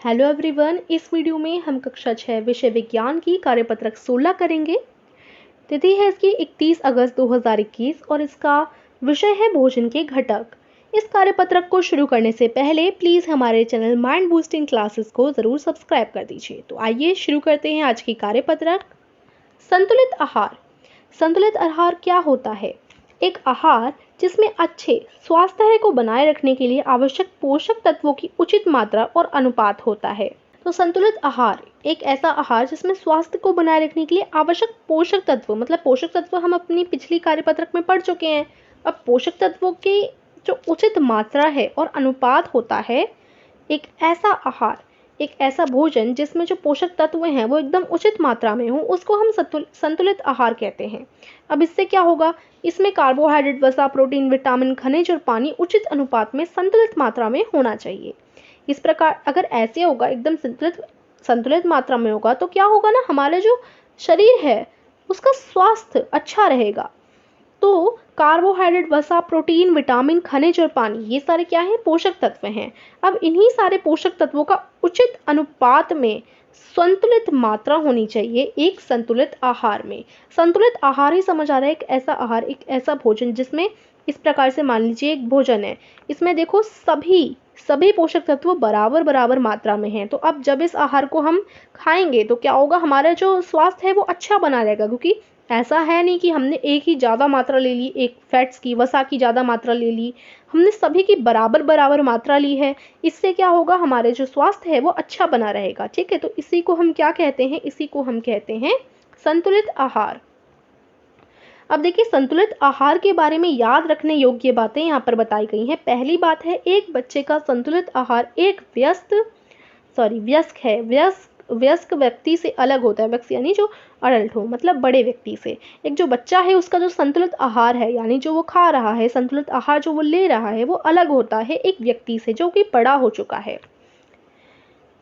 Hello everyone, इस video में हम कक्षा 6 विषय विज्ञान की कार्यपत्रक 16 करेंगे। तिथि है इसकी 31 अगस्त 2021 और इसका विषय है भोजन के घटक। इस कार्यपत्रक को शुरू करने से पहले प्लीज़ हमारे चैनल माइंड बूस्टिंग क्लासेस को ज़रूर सब्सक्राइब कर दीजिए। तो आइए शुरू करते हैं आज की कार्यपत्रक। संतुलित आहार। संतुलित आहार क्या होता है? एक आहार जिसमें अच्छे स्वास्थ्य को बनाए रखने के लिए आवश्यक पोषक तत्वों की उचित मात्रा और अनुपात होता है। तो संतुलित आहार एक ऐसा आहार जिसमें स्वास्थ्य को बनाए रखने के लिए आवश्यक पोषक तत्व, मतलब पोषक तत्व हम अपनी पिछली कार्यपत्रक में पढ़ चुके हैं। अब पोषक तत्वों की जो उचित मात्रा है और अनुपात होता है, एक ऐसा आहार, एक ऐसा भोजन जिसमें जो पोषक तत्व हैं वो एकदम उचित मात्रा में हो, उसको हम संतुलित आहार कहते हैं। अब इससे क्या होगा? इसमें कार्बोहाइड्रेट, वसा, प्रोटीन, विटामिन, खनिज और पानी उचित अनुपात में संतुलित मात्रा में होना चाहिए। इस प्रकार अगर ऐसे होगा, एकदम संतुलित मात्रा में होगा, तो क्या होगा ना, हमारे जो शरीर है उसका स्वास्थ्य अच्छा रहेगा। तो कार्बोहाइड्रेट, वसा, प्रोटीन, विटामिन, खनिज और पानी, ये सारे क्या हैं? पोषक तत्व हैं। अब इन्हीं सारे पोषक तत्वों का उचित अनुपात में संतुलित मात्रा होनी चाहिए एक संतुलित आहार में। संतुलित आहार ही समझ आ रहा है एक ऐसा आहार, एक ऐसा भोजन जिसमें इस प्रकार से मान लीजिए एक भोजन है, इसमें देखो सभी पोषक तत्व बराबर बराबर मात्रा में हैं। तो अब जब इस आहार को हम खाएंगे तो क्या होगा? हमारा जो स्वास्थ्य है वो अच्छा बना रहेगा, क्योंकि ऐसा है नहीं कि हमने एक ही ज़्यादा मात्रा ले ली, एक फैट्स की, वसा की ज़्यादा मात्रा ले ली, हमने सभी की बराबर बराबर मात्रा ली है। इससे क्या होगा? हमारे जो स्वास्थ्य है वो अच्छा बना रहेगा। ठीक है, तो इसी को हम क्या कहते हैं? इसी को हम कहते हैं संतुलित आहार। अब देखिए, संतुलित आहार के बारे में याद रखने योग्य बातें यहाँ पर बताई गई हैं। पहली बात है, एक बच्चे का संतुलित आहार एक वयस्क व्यक्ति से अलग होता है। वयस्क यानी जो अडल्ट हो, मतलब बड़े व्यक्ति से। एक जो बच्चा है उसका जो संतुलित आहार है, यानी जो वो खा रहा है, संतुलित आहार जो वो ले रहा है, वो अलग होता है एक व्यक्ति से जो कि बड़ा हो चुका है।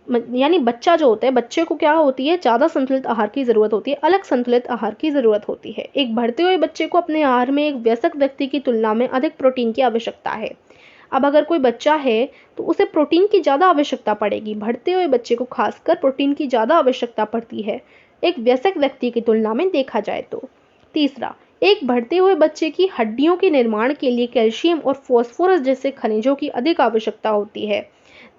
यानी बच्चा जो होता है, बच्चे को क्या होती है? ज़्यादा संतुलित आहार की ज़रूरत होती है, अलग संतुलित आहार की ज़रूरत होती है। एक बढ़ते हुए बच्चे को अपने आहार में एक वयस्क व्यक्ति की तुलना में अधिक प्रोटीन की आवश्यकता है। अब अगर कोई बच्चा है तो उसे प्रोटीन की ज़्यादा आवश्यकता पड़ेगी। बढ़ते हुए बच्चे को खासकर प्रोटीन की ज़्यादा आवश्यकता पड़ती है एक वयस्क व्यक्ति की तुलना में देखा जाए तो। तीसरा, एक बढ़ते हुए बच्चे की हड्डियों के निर्माण के लिए कैल्शियम और फास्फोरस जैसे खनिजों की अधिक आवश्यकता होती है।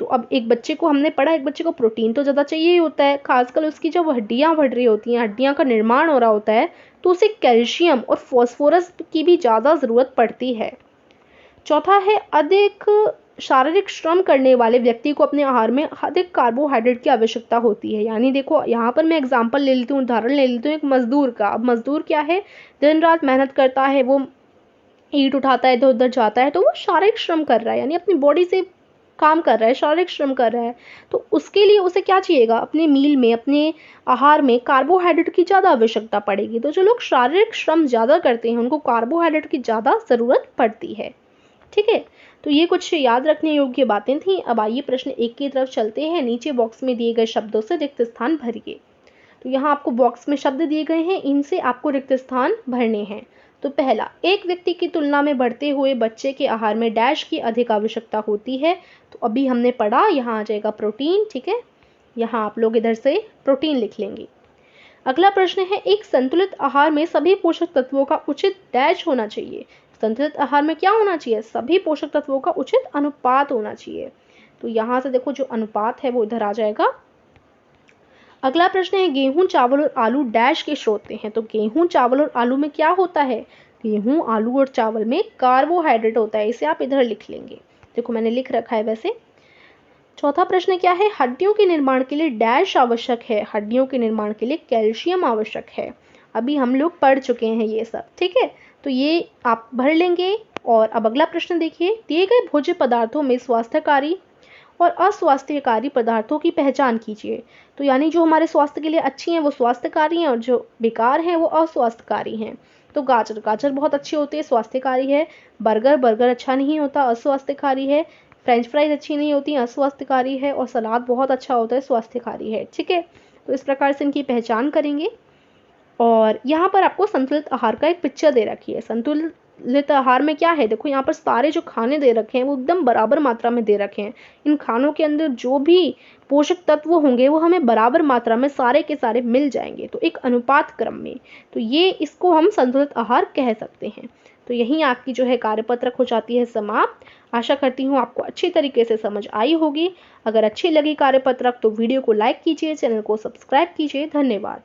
तो अब एक बच्चे को हमने पढ़ा, एक बच्चे को प्रोटीन तो ज़्यादा चाहिए ही होता है, खासकर उसकी जब हड्डियाँ बढ़ रही होती हैं, हड्डियाँ का निर्माण हो रहा होता है, तो उसे कैल्शियम और फास्फोरस की भी ज़्यादा ज़रूरत पड़ती है। चौथा है, अधिक शारीरिक श्रम करने वाले व्यक्ति को अपने आहार में अधिक कार्बोहाइड्रेट की आवश्यकता होती है। यानी देखो, यहाँ पर मैं एग्जांपल ले लेती हूँ, उदाहरण ले लेती हूँ एक मजदूर का। अब मजदूर क्या है? दिन रात मेहनत करता है, वो ईंट उठाता है, इधर उधर जाता है, तो वो शारीरिक श्रम कर रहा है, यानी अपनी बॉडी से काम कर रहा है, शारीरिक श्रम कर रहा है। तो उसके लिए उसे क्या चाहिएगा? अपने मील में, अपने आहार में कार्बोहाइड्रेट की ज़्यादा आवश्यकता पड़ेगी। तो जो लोग शारीरिक श्रम ज़्यादा करते हैं उनको कार्बोहाइड्रेट की ज़्यादा ज़रूरत पड़ती है। ठीक है, तो ये कुछ याद रखने योग्य बातें थी। अब आइए प्रश्न 1 की तरफ चलते हैं। नीचे बॉक्स में दिए गए शब्दों से रिक्त स्थान भरिए। तो यहाँ आपको बॉक्स में शब्द दिए गए हैं, इनसे आपको रिक्त स्थान भरने हैं। तो पहला, एक व्यक्ति की तुलना में बढ़ते हुए बच्चे के आहार में डैश की अधिक आवश्यकता होती है। तो अभी हमने पढ़ा, यहाँ आ जाएगा प्रोटीन। ठीक है, यहाँ आप लोग इधर से प्रोटीन लिख लेंगे। अगला प्रश्न है, एक संतुलित आहार में सभी पोषक तत्वों का उचित डैश होना चाहिए। संतुलित आहार में क्या होना चाहिए? सभी पोषक तत्वों का उचित अनुपात होना चाहिए। तो यहाँ से देखो जो अनुपात है वो इधर आ जाएगा। अगला प्रश्न है, गेहूं, चावल और आलू डैश के स्रोत हैं। तो गेहूं, चावल और आलू में क्या होता है? गेहूं, आलू और चावल में कार्बोहाइड्रेट होता है। इसे आप इधर लिख लेंगे, देखो मैंने लिख रखा है वैसे। चौथा प्रश्न क्या है? हड्डियों के निर्माण के लिए डैश आवश्यक है। हड्डियों के निर्माण के लिए कैल्शियम आवश्यक है। अभी हम लोग पढ़ चुके हैं ये सब। ठीक है, तो ये आप भर लेंगे। और अब अगला प्रश्न देखिए, दिए गए भोज्य पदार्थों में स्वास्थ्यकारी और अस्वास्थ्यकारी पदार्थों की पहचान कीजिए। तो यानी जो हमारे स्वास्थ्य के लिए अच्छी हैं वो स्वास्थ्यकारी हैं और जो बेकार हैं वो अस्वास्थ्यकारी हैं। तो गाजर बहुत अच्छी होती है, स्वास्थ्यकारी है। बर्गर अच्छा नहीं होता, अस्वास्थ्यकारी है। फ्रेंच फ्राइज अच्छी नहीं होती, अस्वास्थ्यकारी है। और सलाद बहुत अच्छा होता है, स्वास्थ्यकारी है। ठीक है, तो इस प्रकार से इनकी पहचान करेंगे। और यहाँ पर आपको संतुलित आहार का एक पिक्चर दे रखी है। संतुलित संतुलित आहार में क्या है, देखो यहाँ पर सारे जो खाने दे रखे हैं वो एकदम बराबर मात्रा में दे रखे हैं। इन खानों के अंदर जो भी पोषक तत्व होंगे वो हमें बराबर मात्रा में सारे के सारे मिल जाएंगे, तो एक अनुपात क्रम में। तो ये इसको हम संतुलित आहार कह सकते हैं। तो यहीं आपकी जो है कार्यपत्रक हो जाती है समाप्त। आशा करती हूँ आपको अच्छी तरीके से समझ आई होगी। अगर अच्छी लगी कार्यपत्रक तो वीडियो को लाइक कीजिए, चैनल को सब्सक्राइब कीजिए। धन्यवाद।